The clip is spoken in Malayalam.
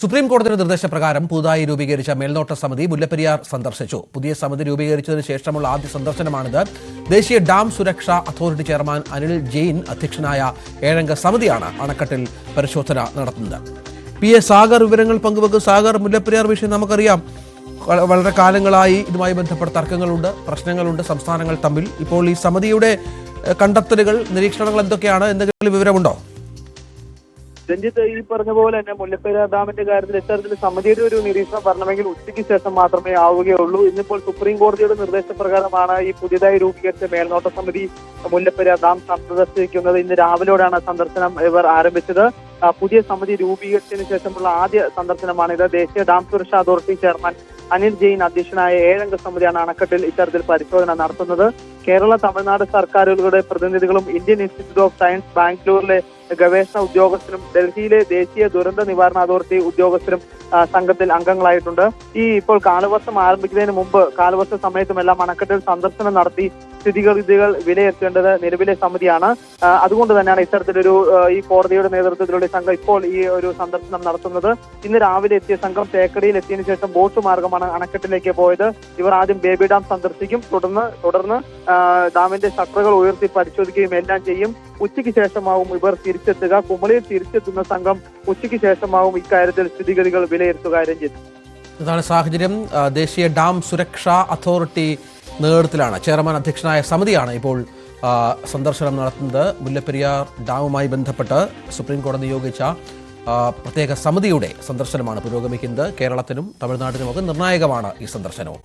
സുപ്രീം കോടതിയുടെ നിർദ്ദേശപ്രകാരം പുതുതായി രൂപീകരിച്ച മേൽനോട്ട സമിതി മുല്ലപ്പെരിയാർ സന്ദർശിച്ചു. പുതിയ സമിതി രൂപീകരിച്ചതിന് ശേഷമുള്ള ആദ്യ സന്ദർശനമാണിത്. ദേശീയ ഡാം സുരക്ഷാ അതോറിറ്റി ചെയർമാൻ അനിൽ ജെയിൻ അധ്യക്ഷനായ 7-അംഗ സമിതിയാണ് അണക്കെട്ടിൽ പരിശോധന നടത്തുന്നത്. പി.എ. സാഗർ വിവരങ്ങൾ പങ്കുവെക്കും. സാഗർ, മുല്ലപ്പെരിയാർ വിഷയം നമുക്കറിയാം, വളരെ കാലങ്ങളായി ഇതുമായി ബന്ധപ്പെട്ട തർക്കങ്ങളുണ്ട്, പ്രശ്നങ്ങളുണ്ട് സംസ്ഥാനങ്ങൾ തമ്മിൽ. ഇപ്പോൾ ഈ സമിതിയുടെ കണ്ടെത്തലുകൾ, നിരീക്ഷണങ്ങൾ എന്തൊക്കെയാണ്? എന്തെങ്കിലും വിവരമുണ്ടോ? രഞ്ജിത്ത്, ഈ പറഞ്ഞ പോലെ തന്നെ മുല്ലപ്പെരിയാർ ഡാമിന്റെ കാര്യത്തിൽ ഇത്തരത്തിൽ സമിതിയുടെ ഒരു നിരീക്ഷണം വരണമെങ്കിൽ ഉച്ചയ്ക്ക് ശേഷം മാത്രമേ ആവുകയുള്ളൂ. ഇന്നിപ്പോൾ സുപ്രീം കോടതിയുടെ നിർദ്ദേശപ്രകാരമാണ് ഈ പുതിയതായി രൂപീകരിച്ച മേൽനോട്ട സമിതി മുല്ലപ്പെരിയാർ ഡാം സന്ദർശിക്കുന്നത്. ഇന്ന് രാവിലെയോടെയാണ് സന്ദർശനം ഇവർ ആരംഭിച്ചത്. പുതിയ സമിതി രൂപീകരിച്ചതിന് ശേഷമുള്ള ആദ്യ സന്ദർശനമാണിത്. ദേശീയ ഡാം സുരക്ഷാ അതോറിറ്റി ചെയർമാൻ അനിൽ ജെയിൻ അധ്യക്ഷനായ 7-അംഗ സമിതിയാണ് അണക്കെട്ടിൽ ഇത്തരത്തിൽ പരിശോധന നടത്തുന്നത്. കേരള, തമിഴ്നാട് സർക്കാരുകളുടെ പ്രതിനിധികളും ഇന്ത്യൻ ഇൻസ്റ്റിറ്റ്യൂട്ട് ഓഫ് സയൻസ് ബാംഗ്ലൂരിലെ ഗവേഷണ ഉദ്യോഗസ്ഥരും ഡൽഹിയിലെ ദേശീയ ദുരന്ത നിവാരണ അതോറിറ്റി ഉദ്യോഗസ്ഥരും സംഘത്തിൽ അംഗങ്ങളായിട്ടുണ്ട്. ഇപ്പോൾ കാലവർഷം ആരംഭിക്കുന്നതിന് മുമ്പ് കാലവർഷ സമയത്തുമെല്ലാം അണക്കെട്ടിൽ സന്ദർശനം നടത്തി സ്ഥിതിഗതികൾ വിലയിരുത്തേണ്ടത് നിലവിലെ സമിതിയാണ്. അതുകൊണ്ട് തന്നെയാണ് ഇത്തരത്തിലൊരു ഈ കോടതിയുടെ നേതൃത്വത്തിലുള്ള സംഘം ഇപ്പോൾ ഈ ഒരു സന്ദർശനം നടത്തുന്നത്. ഇന്ന് രാവിലെ എത്തിയ സംഘം തേക്കടിയിൽ എത്തിയതിനു ശേഷം ബോട്ട് മാർഗമാണ് അണക്കെട്ടിലേക്ക് പോയത്. ഇവർ ആദ്യം ബേബി ഡാം സന്ദർശിക്കും. തുടർന്ന് ഡാമിന്റെ ഷട്ടറുകൾ ഉയർത്തി പരിശോധിക്കുകയും എല്ലാം ചെയ്യും. ഉച്ചയ്ക്ക് ശേഷമാവും ഇവർ തിരിച്ചെത്തുക. കുമളിയിൽ തിരിച്ചെത്തുന്ന സംഘം ഉച്ചയ്ക്ക് ശേഷമാവും ഇക്കാര്യത്തിൽ സ്ഥിതിഗതികൾ വിലയിരുത്തുക. രഞ്ജിത്ത്, ഇതാണ് സാഹചര്യം. ദേശീയ ഡാം സുരക്ഷാ അതോറിറ്റി നേതൃത്വത്തിലാണ്, ചെയർമാൻ അധ്യക്ഷനായ സമിതിയാണ് ഇപ്പോൾ സന്ദർശനം നടത്തുന്നത്. മുല്ലപ്പെരിയാർ ഡാമുമായി ബന്ധപ്പെട്ട് സുപ്രീം കോടതി നിയോഗിച്ച പ്രത്യേക സമിതിയുടെ സന്ദർശനമാണ് പുരോഗമിക്കുന്നത്. കേരളത്തിനും തമിഴ്നാട്ടിനുമൊക്കെ നിർണായകമാണ് ഈ സന്ദർശനവും.